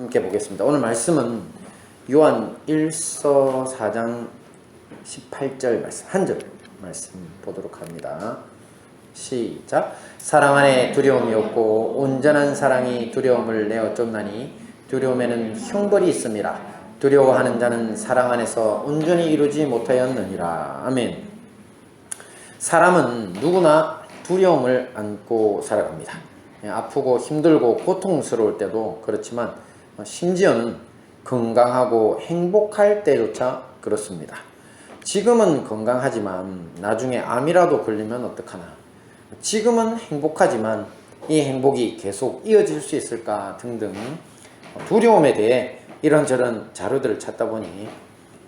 함께 보겠습니다. 오늘 말씀은 요한 1서 4장 18절 말씀, 한 절 말씀 보도록 합니다. 시작. 사랑 안에 두려움이 없고 온전한 사랑이 두려움을 내어 쫓나니 두려움에는 형벌이 있음이라. 두려워하는 자는 사랑 안에서 온전히 이루지 못하였느니라. 아멘. 사람은 누구나 두려움을 안고 살아갑니다. 아프고 힘들고 고통스러울 때도 그렇지만 심지어는 건강하고 행복할 때조차 그렇습니다. 지금은 건강하지만 나중에 암이라도 걸리면 어떡하나. 지금은 행복하지만 이 행복이 계속 이어질 수 있을까 등등 두려움에 대해 이런저런 자료들을 찾다 보니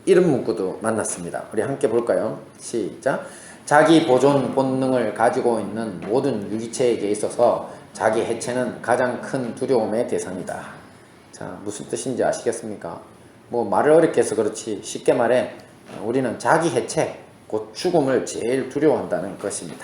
이런 문구도 만났습니다. 우리 함께 볼까요? 시작. 자기 보존 본능을 가지고 있는 모든 유기체에게 있어서 자기 해체는 가장 큰 두려움의 대상이다. 자, 무슨 뜻인지 아시겠습니까? 뭐 말을 어렵게 해서 그렇지 쉽게 말해 우리는 자기 해체, 곧 죽음을 제일 두려워한다는 것입니다.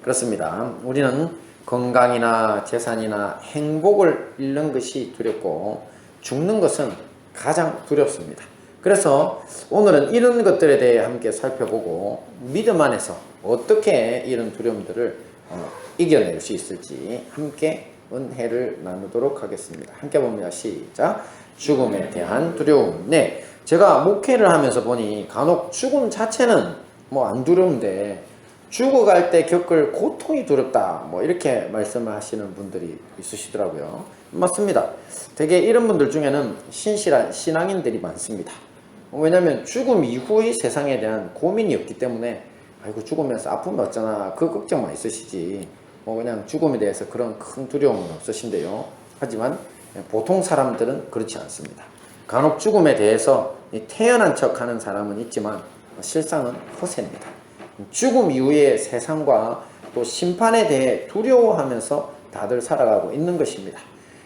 그렇습니다. 우리는 건강이나 재산이나 행복을 잃는 것이 두렵고 죽는 것은 가장 두렵습니다. 그래서 오늘은 이런 것들에 대해 함께 살펴보고 믿음 안에서 어떻게 이런 두려움들을 이겨낼 수 있을지 함께 은혜를 나누도록 하겠습니다. 함께 봅니다. 시작. 죽음에 대한 두려움. 네, 제가 목회를 하면서 보니 간혹 죽음 자체는 뭐 안 두려운데 죽어갈 때 겪을 고통이 두렵다 뭐 이렇게 말씀을 하시는 분들이 있으시더라고요. 맞습니다. 되게 이런 분들 중에는 신실한 신앙인들이 많습니다. 왜냐하면 죽음 이후의 세상에 대한 고민이 없기 때문에 아이고 죽으면서 아프면 어쩌나 그 걱정만 있으시지 뭐 그냥 죽음에 대해서 그런 큰 두려움은 없으신데요. 하지만 보통 사람들은 그렇지 않습니다. 간혹 죽음에 대해서 태연한 척하는 사람은 있지만 실상은 허세입니다. 죽음 이후의 세상과 또 심판에 대해 두려워하면서 다들 살아가고 있는 것입니다.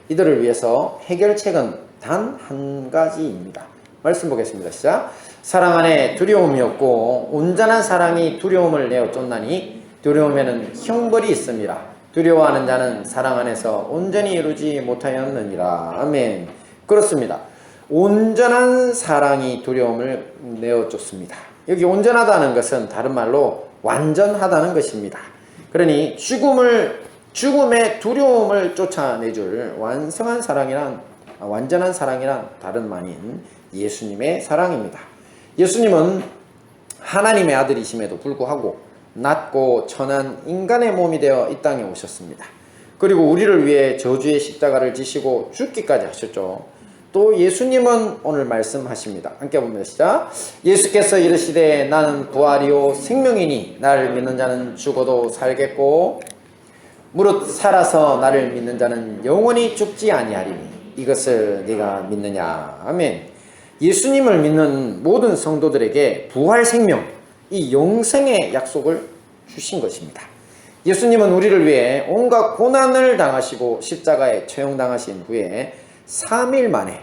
이들을 위해서 해결책은 단 한 가지입니다. 말씀 보겠습니다. 시작. 사랑 안에 두려움이 없고 온전한 사랑이 두려움을 내어 쫓나니 두려움에는 형벌이 있음이라. 두려워하는 자는 사랑 안에서 온전히 이루지 못하였느니라. 아멘. 그렇습니다. 온전한 사랑이 두려움을 내어 쫓습니다. 여기 온전하다는 것은 다른 말로 완전하다는 것입니다. 그러니 죽음의 두려움을 쫓아내줄 완전한 사랑이란 다른 말인 예수님의 사랑입니다. 예수님은 하나님의 아들이심에도 불구하고 낮고 천한 인간의 몸이 되어 이 땅에 오셨습니다. 그리고 우리를 위해 저주의 십자가를 지시고 죽기까지 하셨죠. 또 예수님은 오늘 말씀하십니다. 함께 보면 시작. 예수께서 이르시되 나는 부활이요 생명이니 나를 믿는 자는 죽어도 살겠고 무릇 살아서 나를 믿는 자는 영원히 죽지 아니하리니 이것을 네가 믿느냐. 아멘. 예수님을 믿는 모든 성도들에게 부활 생명, 이 영생의 약속을 주신 것입니다. 예수님은 우리를 위해 온갖 고난을 당하시고 십자가에 처형당하신 후에 3일 만에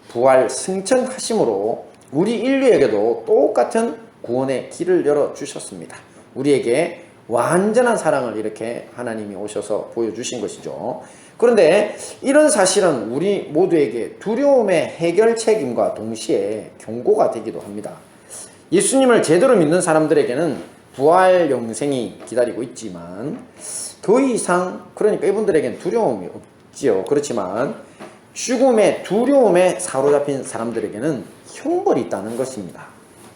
부활 승천하심으로 우리 인류에게도 똑같은 구원의 길을 열어주셨습니다. 우리에게 완전한 사랑을 이렇게 하나님이 오셔서 보여주신 것이죠. 그런데 이런 사실은 우리 모두에게 두려움의 해결책임과 동시에 경고가 되기도 합니다. 예수님을 제대로 믿는 사람들에게는 부활 영생이 기다리고 있지만 더 이상 그러니까 이분들에게는 두려움이 없지요. 그렇지만 죽음의 두려움에 사로잡힌 사람들에게는 형벌이 있다는 것입니다.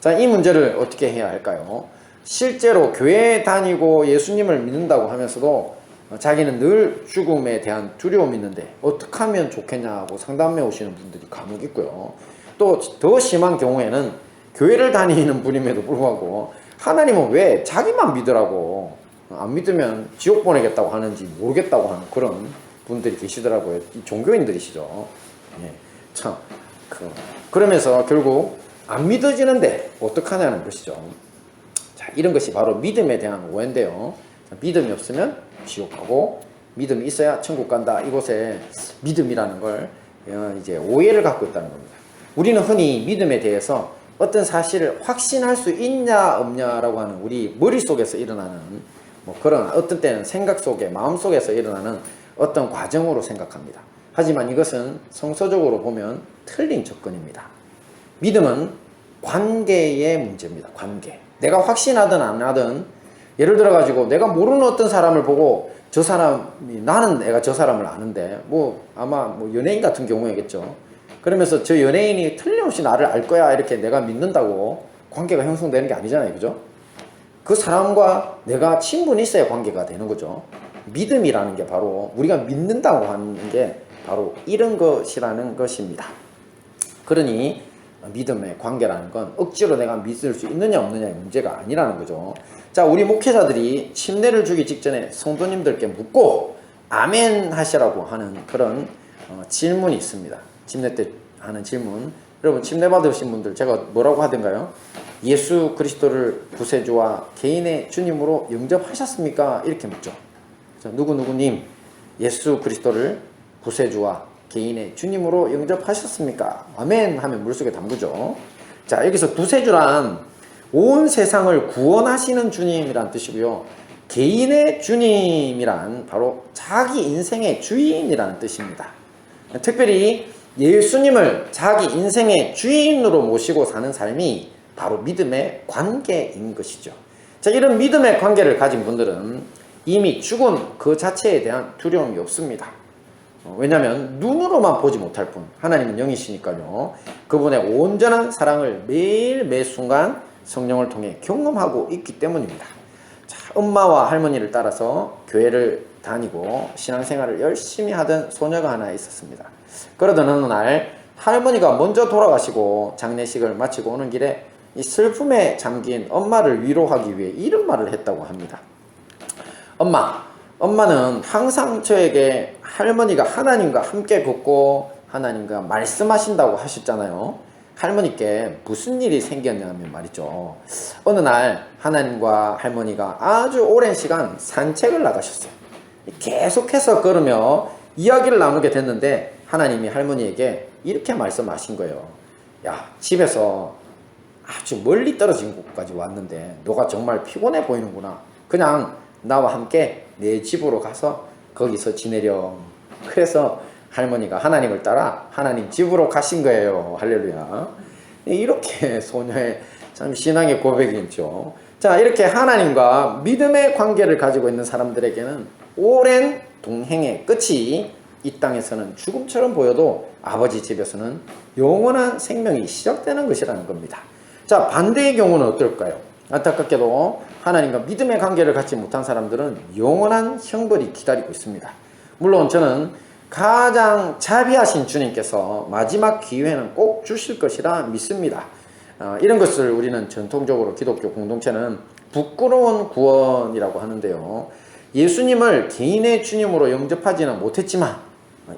자, 이 문제를 어떻게 해야 할까요? 실제로 교회에 다니고 예수님을 믿는다고 하면서도 자기는 늘 죽음에 대한 두려움이 있는데 어떻게 하면 좋겠냐고 상담해 오시는 분들이 간혹 있고요. 또 더 심한 경우에는 교회를 다니는 분임에도 불구하고 하나님은 왜 자기만 믿으라고 안 믿으면 지옥 보내겠다고 하는지 모르겠다고 하는 그런 분들이 계시더라고요. 이 종교인들이시죠. 예, 참 그러면서 결국 안 믿어지는데 어떡하냐는 것이죠. 자, 이런 것이 바로 믿음에 대한 오해인데요. 믿음이 없으면 지옥 가고 믿음이 있어야 천국 간다. 이곳에 믿음이라는 걸 이제 오해를 갖고 있다는 겁니다. 우리는 흔히 믿음에 대해서 어떤 사실을 확신할 수 있냐 없냐라고 하는 우리 머릿속에서 일어나는 뭐 그런 어떤 때는 생각 속에 마음 속에서 일어나는 어떤 과정으로 생각합니다. 하지만 이것은 성서적으로 보면 틀린 접근입니다. 믿음은 관계의 문제입니다. 관계. 내가 확신하든 안 하든, 예를 들어 가지고 내가 모르는 어떤 사람을 보고 저 사람이, 나는 내가 저 사람을 아는데, 아마 연예인 같은 경우에겠죠. 그러면서 저 연예인이 틀림없이 나를 알 거야 이렇게 내가 믿는다고 관계가 형성되는 게 아니잖아요. 그죠? 그 사람과 내가 친분이 있어야 관계가 되는 거죠. 믿음이라는 게 바로 우리가 믿는다고 하는 게 바로 이런 것이라는 것입니다. 그러니 믿음의 관계라는 건 억지로 내가 믿을 수 있느냐 없느냐의 문제가 아니라는 거죠. 자, 우리 목회자들이 침례를 주기 직전에 성도님들께 묻고 아멘 하시라고 하는 그런 질문이 있습니다. 침례 때 하는 질문. 여러분, 침례 받으신 분들 제가 뭐라고 하던가요? 예수 그리스도를 구세주와 개인의 주님으로 영접하셨습니까? 이렇게 묻죠. 자, 누구누구님 예수 그리스도를 구세주와 개인의 주님으로 영접하셨습니까? 아멘 하면 물속에 담그죠. 자, 여기서 구세주란 온 세상을 구원하시는 주님이란 뜻이고요. 개인의 주님이란 바로 자기 인생의 주인이라는 뜻입니다. 특별히 예수님을 자기 인생의 주인으로 모시고 사는 삶이 바로 믿음의 관계인 것이죠. 자, 이런 믿음의 관계를 가진 분들은 이미 죽은 그 자체에 대한 두려움이 없습니다. 왜냐하면 눈으로만 보지 못할 뿐, 하나님은 영이시니까요. 그분의 온전한 사랑을 매일 매 순간 성령을 통해 경험하고 있기 때문입니다. 자, 엄마와 할머니를 따라서 교회를 다니고 신앙생활을 열심히 하던 소녀가 하나 있었습니다. 그러던 어느 날 할머니가 먼저 돌아가시고 장례식을 마치고 오는 길에 이 슬픔에 잠긴 엄마를 위로하기 위해 이런 말을 했다고 합니다. 엄마는 항상 저에게 할머니가 하나님과 함께 걷고 하나님과 말씀하신다고 하셨잖아요. 할머니께 무슨 일이 생겼냐면 말이죠. 어느 날 하나님과 할머니가 아주 오랜 시간 산책을 나가셨어요. 계속해서 걸으며 이야기를 나누게 됐는데 하나님이 할머니에게 이렇게 말씀하신 거예요. 야, 집에서 아주 멀리 떨어진 곳까지 왔는데 너가 정말 피곤해 보이는구나. 그냥 나와 함께 내 집으로 가서 거기서 지내렴. 그래서 할머니가 하나님을 따라 하나님 집으로 가신 거예요. 할렐루야. 이렇게 소녀의 참 신앙의 고백이죠. 자, 이렇게 하나님과 믿음의 관계를 가지고 있는 사람들에게는 오랜 동행의 끝이 이 땅에서는 죽음처럼 보여도 아버지 집에서는 영원한 생명이 시작되는 것이라는 겁니다. 자, 반대의 경우는 어떨까요? 안타깝게도 하나님과 믿음의 관계를 갖지 못한 사람들은 영원한 형벌이 기다리고 있습니다. 물론 저는 가장 자비하신 주님께서 마지막 기회는 꼭 주실 것이라 믿습니다. 이런 것을 우리는 전통적으로 기독교 공동체는 부끄러운 구원이라고 하는데요. 예수님을 개인의 주님으로 영접하지는 못했지만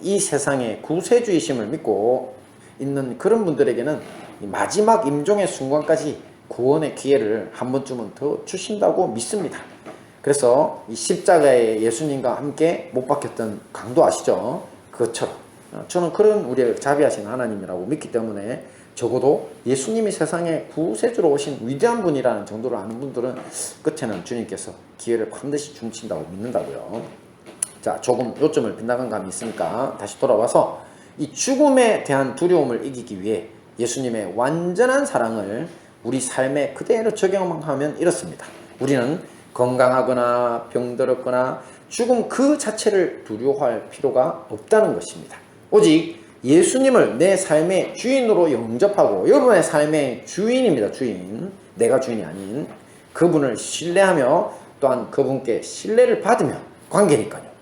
이 세상의 구세주이심을 믿고 있는 그런 분들에게는 마지막 임종의 순간까지 구원의 기회를 한 번쯤은 더 주신다고 믿습니다. 그래서 이 십자가에 예수님과 함께 못 박혔던 강도 아시죠? 그것처럼 저는 그런 우리의 자비하신 하나님이라고 믿기 때문에 적어도 예수님이 세상에 구세주로 오신 위대한 분이라는 정도로 아는 분들은 끝에는 주님께서 기회를 반드시 주신다고 믿는다고요. 자, 조금 요점을 빗나간 감이 있으니까 다시 돌아와서 이 죽음에 대한 두려움을 이기기 위해 예수님의 완전한 사랑을 우리 삶에 그대로 적용하면 이렇습니다. 우리는 건강하거나 병들었거나 죽음 그 자체를 두려워할 필요가 없다는 것입니다. 오직 예수님을 내 삶의 주인으로 영접하고 여러분의 삶의 주인입니다. 주인. 내가 주인이 아닌 그분을 신뢰하며 또한 그분께 신뢰를 받으며 관계니까요.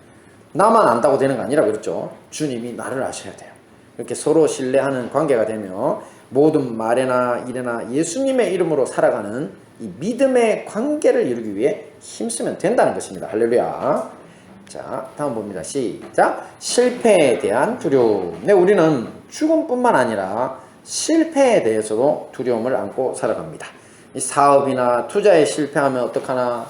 나만 안다고 되는 거 아니라 그렇죠. 주님이 나를 아셔야 돼요. 이렇게 서로 신뢰하는 관계가 되며 모든 말에나 일에나 예수님의 이름으로 살아가는 이 믿음의 관계를 이루기 위해 힘쓰면 된다는 것입니다. 할렐루야. 자, 다음 봅니다. 시작. 실패에 대한 두려움. 네, 우리는 죽음뿐만 아니라 실패에 대해서도 두려움을 안고 살아갑니다. 이 사업이나 투자에 실패하면 어떡하나,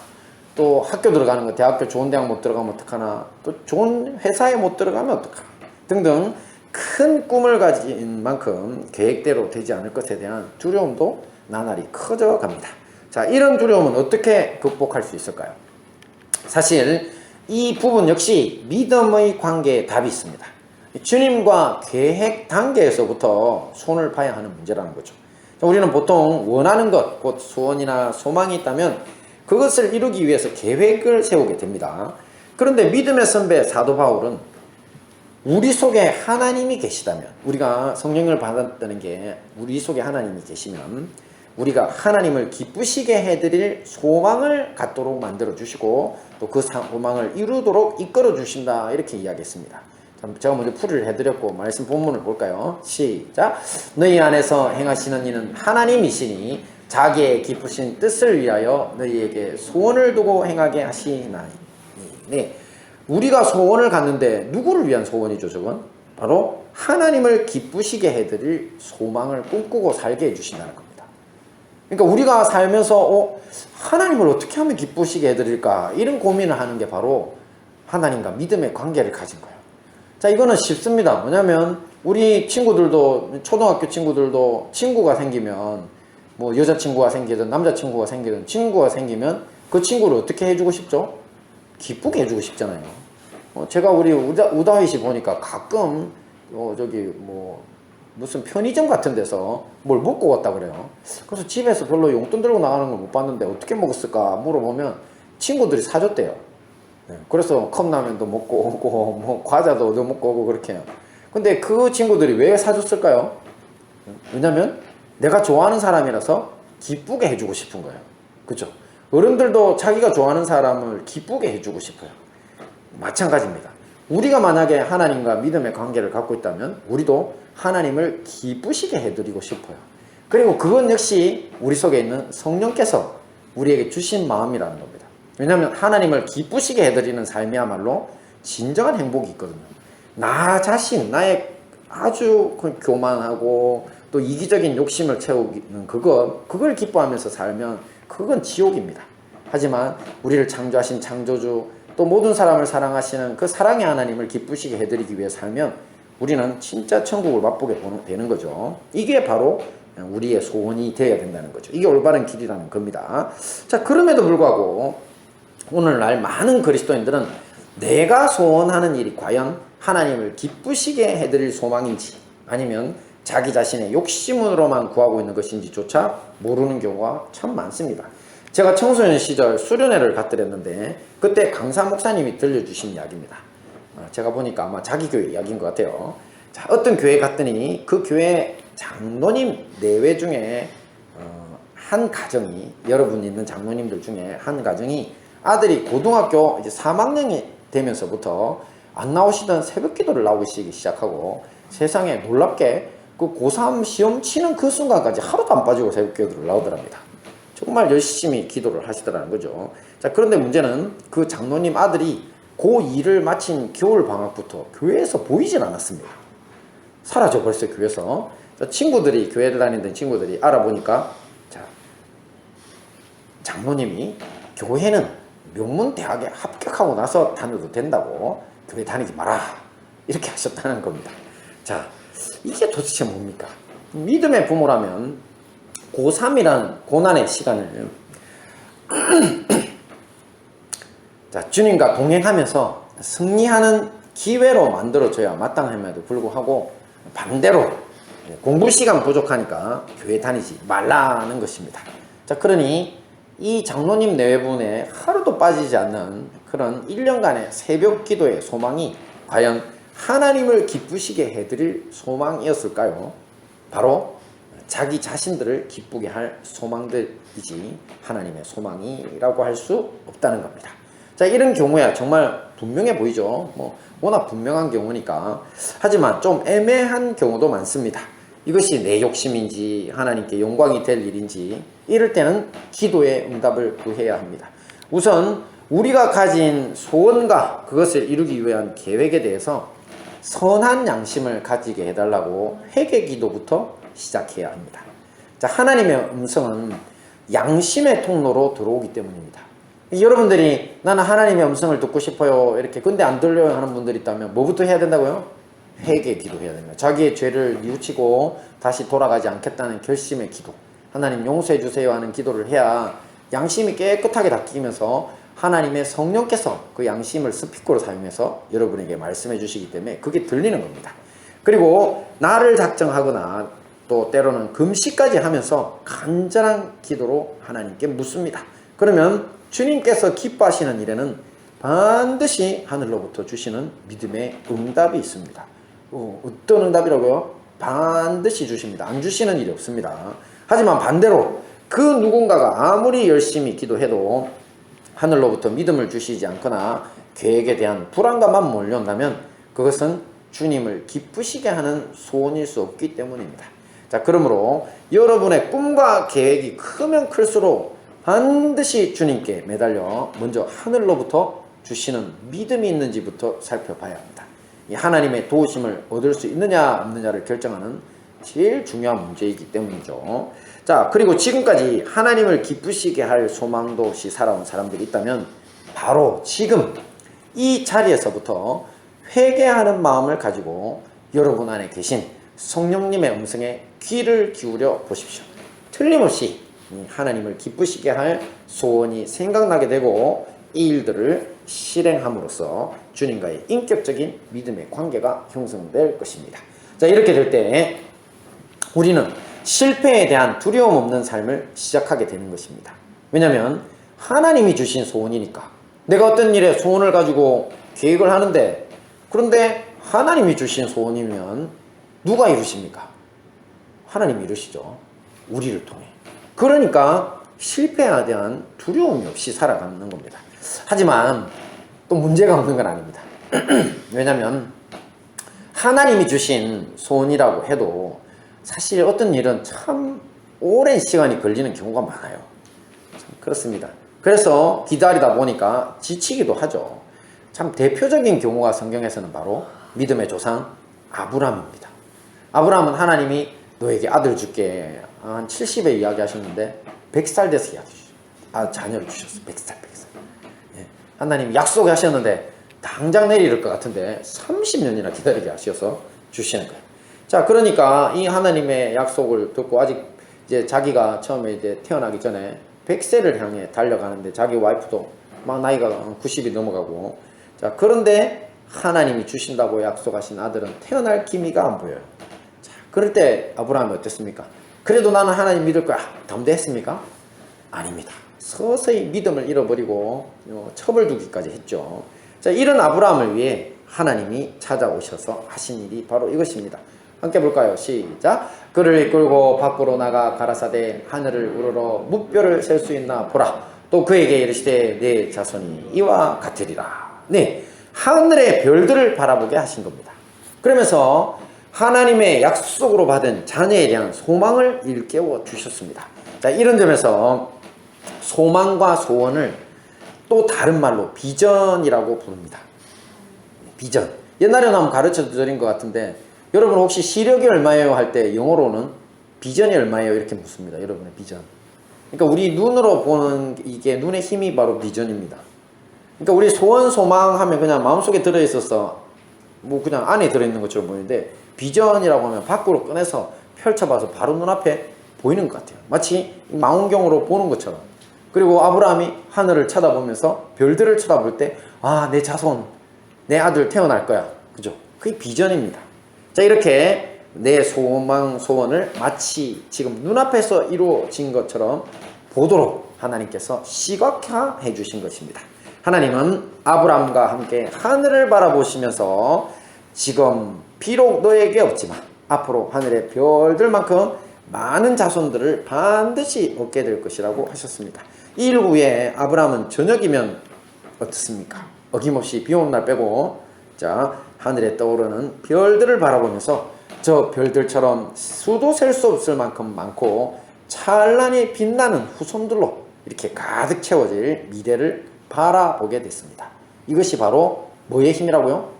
또 학교 들어가는 거, 대학교 좋은 대학 못 들어가면 어떡하나, 또 좋은 회사에 못 들어가면 어떡하나 등등 큰 꿈을 가진 만큼 계획대로 되지 않을 것에 대한 두려움도 나날이 커져 갑니다. 자, 이런 두려움은 어떻게 극복할 수 있을까요? 사실 이 부분 역시 믿음의 관계에 답이 있습니다. 주님과 계획 단계에서부터 손을 봐야 하는 문제라는 거죠. 우리는 보통 원하는 것, 곧 소원이나 소망이 있다면 그것을 이루기 위해서 계획을 세우게 됩니다. 그런데 믿음의 선배 사도 바울은 우리 속에 하나님이 계시다면, 우리가 성령을 받았다는 게 우리 속에 하나님이 계시면 우리가 하나님을 기쁘시게 해드릴 소망을 갖도록 만들어 주시고 또 그 소망을 이루도록 이끌어 주신다, 이렇게 이야기했습니다. 제가 먼저 풀이를 해드렸고 말씀 본문을 볼까요? 시작. 너희 안에서 행하시는 이는 하나님이시니 자기의 기쁘신 뜻을 위하여 너희에게 소원을 두고 행하게 하시나니. 네. 우리가 소원을 갖는데 누구를 위한 소원이죠, 저건? 바로 하나님을 기쁘시게 해드릴 소망을 꿈꾸고 살게 해주신다는 겁니다. 그러니까 우리가 살면서 하나님을 어떻게 하면 기쁘시게 해드릴까, 이런 고민을 하는 게 바로 하나님과 믿음의 관계를 가진 거예요. 자, 이거는 쉽습니다. 뭐냐면 우리 친구들도, 초등학교 친구들도 친구가 생기면, 뭐 여자친구가 생기든 남자친구가 생기든 친구가 생기면 그 친구를 어떻게 해주고 싶죠? 기쁘게 해주고 싶잖아요. 제가 우리 우다희 씨 보니까 가끔 저기 뭐 무슨 편의점 같은 데서 뭘 먹고 왔다 그래요. 그래서 집에서 별로 용돈 들고 나가는 걸 못 봤는데 어떻게 먹었을까 물어보면 친구들이 사줬대요. 그래서 컵라면도 먹고 오고 뭐 과자도 얻어 먹고 오고 그렇게 해요. 근데 그 친구들이 왜 사줬을까요? 왜냐면 내가 좋아하는 사람이라서 기쁘게 해주고 싶은 거예요. 그죠? 어른들도 자기가 좋아하는 사람을 기쁘게 해주고 싶어요. 마찬가지입니다. 우리가 만약에 하나님과 믿음의 관계를 갖고 있다면 우리도 하나님을 기쁘시게 해드리고 싶어요. 그리고 그건 역시 우리 속에 있는 성령께서 우리에게 주신 마음이라는 겁니다. 왜냐하면 하나님을 기쁘시게 해드리는 삶이야말로 진정한 행복이 있거든요. 나 자신, 나의 아주 교만하고 또 이기적인 욕심을 채우는 그걸 기뻐하면서 살면 그건 지옥입니다. 하지만 우리를 창조하신 창조주, 또 모든 사람을 사랑하시는 그 사랑의 하나님을 기쁘시게 해드리기 위해 살면 우리는 진짜 천국을 맛보게 되는 거죠. 이게 바로 우리의 소원이 되어야 된다는 거죠. 이게 올바른 길이라는 겁니다. 자, 그럼에도 불구하고 오늘날 많은 그리스도인들은 내가 소원하는 일이 과연 하나님을 기쁘시게 해드릴 소망인지 아니면 자기 자신의 욕심으로만 구하고 있는 것인지조차 모르는 경우가 참 많습니다. 제가 청소년 시절 수련회를 갔더랬는데 그때 강사 목사님이 들려주신 이야기입니다. 제가 보니까 아마 자기 교회 이야기인 것 같아요. 자, 어떤 교회 갔더니 그 교회 장로님 내외 중에 한 가정이, 여러분 있는 장로님들 중에 한 가정이 아들이 고등학교 이제 3학년이 되면서부터 안 나오시던 새벽 기도를 나오기 시작하고 세상에 놀랍게 그 고3 시험 치는 그 순간까지 하루도 안 빠지고 새벽 기도를 나오더랍니다. 정말 열심히 기도를 하시더라는 거죠. 자, 그런데 문제는 그 장로님 아들이 고2를 마친 겨울 방학부터 교회에서 보이질 않았습니다. 사라져 벌써 교회에서. 자, 친구들이, 교회를 다니던 친구들이 알아보니까, 자, 장로님이 교회는 명문대학에 합격하고 나서 다녀도 된다고, 교회 다니지 마라, 이렇게 하셨다는 겁니다. 자, 이게 도대체 뭡니까? 믿음의 부모라면 고3이라는 고난의 시간을 자, 주님과 동행하면서 승리하는 기회로 만들어줘야 마땅함에도 불구하고 반대로 공부 시간 부족하니까 교회 다니지 말라는 것입니다. 자, 그러니 이 장로님 내외분에 하루도 빠지지 않는 그런 1년간의 새벽 기도의 소망이 과연 하나님을 기쁘시게 해드릴 소망이었을까요? 바로 자기 자신들을 기쁘게 할 소망들이지 하나님의 소망이라고 할 수 없다는 겁니다. 자, 이런 경우야 정말 분명해 보이죠. 뭐 워낙 분명한 경우니까. 하지만 좀 애매한 경우도 많습니다. 이것이 내 욕심인지 하나님께 영광이 될 일인지, 이럴 때는 기도의 응답을 구해야 합니다. 우선 우리가 가진 소원과 그것을 이루기 위한 계획에 대해서 선한 양심을 가지게 해달라고 회개 기도부터 시작해야 합니다. 자, 하나님의 음성은 양심의 통로로 들어오기 때문입니다. 여러분들이 나는 하나님의 음성을 듣고 싶어요, 이렇게 근데 안 들려요 하는 분들이 있다면 뭐부터 해야 된다고요? 회개 기도해야 됩니다. 자기의 죄를 뉘우치고 다시 돌아가지 않겠다는 결심의 기도, 하나님 용서해 주세요 하는 기도를 해야 양심이 깨끗하게 닦이면서 하나님의 성령께서 그 양심을 스피커로 사용해서 여러분에게 말씀해 주시기 때문에 그게 들리는 겁니다. 그리고 날을 작정하거나 또 때로는 금식까지 하면서 간절한 기도로 하나님께 묻습니다. 그러면 주님께서 기뻐하시는 일에는 반드시 하늘로부터 주시는 믿음의 응답이 있습니다. 어떤 응답이라고요? 반드시 주십니다. 안 주시는 일이 없습니다. 하지만 반대로 그 누군가가 아무리 열심히 기도해도 하늘로부터 믿음을 주시지 않거나 계획에 대한 불안감만 몰려온다면 그것은 주님을 기쁘시게 하는 소원일 수 없기 때문입니다. 자, 그러므로 여러분의 꿈과 계획이 크면 클수록 반드시 주님께 매달려 먼저 하늘로부터 주시는 믿음이 있는지부터 살펴봐야 합니다. 이 하나님의 도우심을 얻을 수 있느냐 없느냐를 결정하는 제일 중요한 문제이기 때문이죠. 자, 그리고 지금까지 하나님을 기쁘시게 할 소망도 없이 살아온 사람들이 있다면 바로 지금 이 자리에서부터 회개하는 마음을 가지고 여러분 안에 계신 성령님의 음성에 귀를 기울여 보십시오. 틀림없이 하나님을 기쁘시게 할 소원이 생각나게 되고 이 일들을 실행함으로써 주님과의 인격적인 믿음의 관계가 형성될 것입니다. 자, 이렇게 될 때 우리는 실패에 대한 두려움 없는 삶을 시작하게 되는 것입니다. 왜냐하면 하나님이 주신 소원이니까. 내가 어떤 일에 소원을 가지고 계획을 하는데, 그런데 하나님이 주신 소원이면 누가 이루십니까? 하나님이 이루시죠. 우리를 통해. 그러니까 실패에 대한 두려움이 없이 살아가는 겁니다. 하지만 또 문제가 없는 건 아닙니다. 왜냐하면 하나님이 주신 소원이라고 해도 사실 어떤 일은 참 오랜 시간이 걸리는 경우가 많아요. 참 그렇습니다. 그래서 기다리다 보니까 지치기도 하죠. 참 대표적인 경우가 성경에서는 바로 믿음의 조상 아브라함입니다. 아브라함은 하나님이 너에게 아들 줄게 한 70에 이야기하셨는데 100살 돼서 이야기 주셨어요. 자녀를 주셨어요. 100살. 예. 하나님이 약속하셨는데 당장 내릴 것 같은데 30년이나 기다리게 하셔서 주시는 거예요. 자, 그러니까 이 하나님의 약속을 듣고 아직 이제 자기가 처음에 이제 태어나기 전에 100세를 향해 달려가는데 자기 와이프도 막 나이가 90이 넘어가고, 자, 그런데 하나님이 주신다고 약속하신 아들은 태어날 기미가 안 보여요. 자, 그럴 때 아브라함이 어땠습니까? 그래도 나는 하나님 믿을 거야. 담대했습니까? 아닙니다. 서서히 믿음을 잃어버리고 첩을 두기까지 했죠. 자, 이런 아브라함을 위해 하나님이 찾아오셔서 하신 일이 바로 이것입니다. 함께 볼까요? 시작. 그를 이끌고 밖으로 나가 가라사대 하늘을 우러러 무뼈를 셀 수 있나 보라. 또 그에게 이르시되 내 자손이 이와 같으리라. 네, 하늘의 별들을 바라보게 하신 겁니다. 그러면서 하나님의 약속으로 받은 자녀에 대한 소망을 일깨워 주셨습니다. 자, 이런 점에서 소망과 소원을 또 다른 말로 비전이라고 부릅니다. 비전. 옛날에는 한번 가르쳐 드린 것 같은데, 여러분 혹시 시력이 얼마예요 할 때 영어로는 비전이 얼마예요 이렇게 묻습니다. 여러분의 비전. 그러니까 우리 눈으로 보는 이게 눈의 힘이 바로 비전입니다. 그러니까 우리 소원 소망하면 그냥 마음속에 들어있어서 뭐 그냥 안에 들어있는 것처럼 보이는데, 비전이라고 하면 밖으로 꺼내서 펼쳐봐서 바로 눈앞에 보이는 것 같아요. 마치 망원경으로 보는 것처럼. 그리고 아브라함이 하늘을 쳐다보면서 별들을 쳐다볼 때, 아, 내 자손, 내 아들 태어날 거야. 그죠? 그게 비전입니다. 자, 이렇게 내 소망, 소원을 마치 지금 눈앞에서 이루어진 것처럼 보도록 하나님께서 시각화해 주신 것입니다. 하나님은 아브라함과 함께 하늘을 바라보시면서 지금 비록 너에게 없지만 앞으로 하늘의 별들만큼 많은 자손들을 반드시 얻게 될 것이라고 하셨습니다. 이 일 후에 아브라함은 저녁이면 어떻습니까? 어김없이 비 오는 날 빼고, 자, 하늘에 떠오르는 별들을 바라보면서 저 별들처럼 수도 셀 수 없을 만큼 많고 찬란히 빛나는 후손들로 이렇게 가득 채워질 미래를 바라보게 됐습니다. 이것이 바로 뭐의 힘이라고요?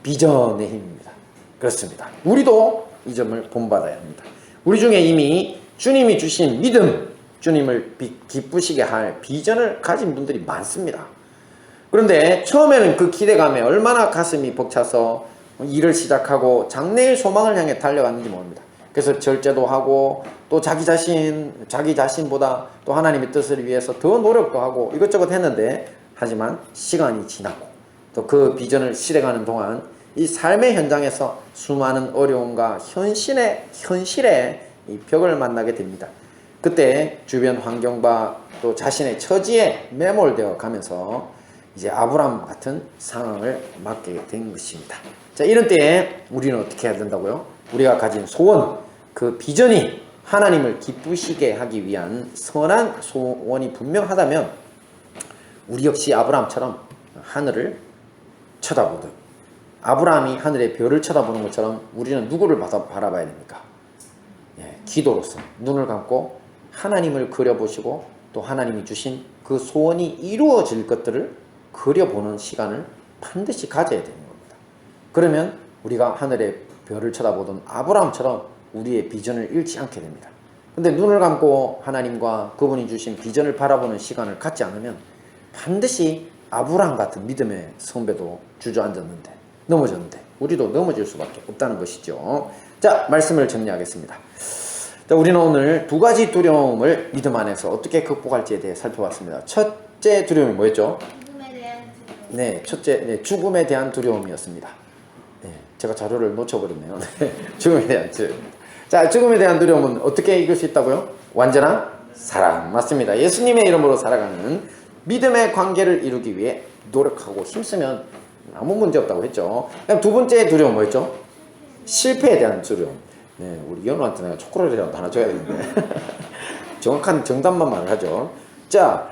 비전의 힘입니다. 그렇습니다. 우리도 이 점을 본받아야 합니다. 우리 중에 이미 주님이 주신 믿음, 주님을 기쁘시게 할 비전을 가진 분들이 많습니다. 그런데 처음에는 그 기대감에 얼마나 가슴이 벅차서 일을 시작하고 장래의 소망을 향해 달려갔는지 모릅니다. 그래서 절제도 하고 또 자기 자신보다 또 하나님의 뜻을 위해서 더 노력도 하고 이것저것 했는데 하지만 시간이 지나고 또 그 비전을 실행하는 동안 이 삶의 현장에서 수많은 어려움과 현실의 이 벽을 만나게 됩니다. 그때 주변 환경과 또 자신의 처지에 매몰되어 가면서 이제 아브라함 같은 상황을 맞게 된 것입니다. 자, 이런 때에 우리는 어떻게 해야 된다고요? 우리가 가진 소원, 그 비전이 하나님을 기쁘시게 하기 위한 선한 소원이 분명하다면 우리 역시 아브라함처럼 하늘을 쳐다보듯 아브라함이 하늘의 별을 쳐다보는 것처럼 우리는 누구를 바라봐야 됩니까? 기도로서 눈을 감고 하나님을 그려보시고 또 하나님이 주신 그 소원이 이루어질 것들을 그려보는 시간을 반드시 가져야 되는 겁니다. 그러면 우리가 하늘의 별을 쳐다보던 아브라함처럼 우리의 비전을 잃지 않게 됩니다. 근데 눈을 감고 하나님과 그분이 주신 비전을 바라보는 시간을 갖지 않으면 반드시 아브라함 같은 믿음의 선배도 주저앉았는데 넘어졌는데 우리도 넘어질 수밖에 없다는 것이죠. 자, 말씀을 정리하겠습니다. 자, 우리는 오늘 두 가지 두려움을 믿음 안에서 어떻게 극복할지에 대해 살펴봤습니다. 첫째 두려움이 뭐였죠? 죽음에 대한 두려움. 네, 첫째, 죽음에 대한 두려움이었습니다. 네, 제가 자료를 놓쳐버렸네요. 죽음에 대한 두려움. 자, 죽음에 대한 두려움은 어떻게 이길 수 있다고요? 완전한 사랑. 맞습니다. 예수님의 이름으로 살아가는 믿음의 관계를 이루기 위해 노력하고 힘쓰면 아무 문제 없다고 했죠. 그다음 두 번째 두려움 뭐였죠? 실패에 대한 두려움. 네, 우리 연우한테 내가 초콜릿이라도 하나 줘야 되는데 정확한 정답만 말을 하죠. 자,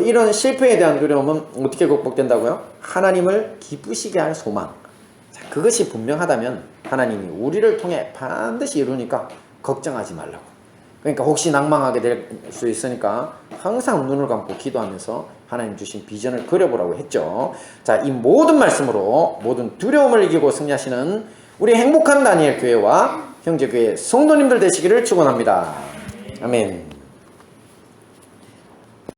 이런 실패에 대한 두려움은 어떻게 극복된다고요? 하나님을 기쁘시게 할 소망. 자, 그것이 분명하다면 하나님이 우리를 통해 반드시 이루니까 걱정하지 말라고. 그러니까 혹시 낭망하게 될 수 있으니까 항상 눈을 감고 기도하면서 하나님 주신 비전을 그려보라고 했죠. 자, 이 모든 말씀으로 모든 두려움을 이기고 승리하시는 우리 행복한 다니엘 교회와 형제교회 성도님들 되시기를 축원합니다. 아멘.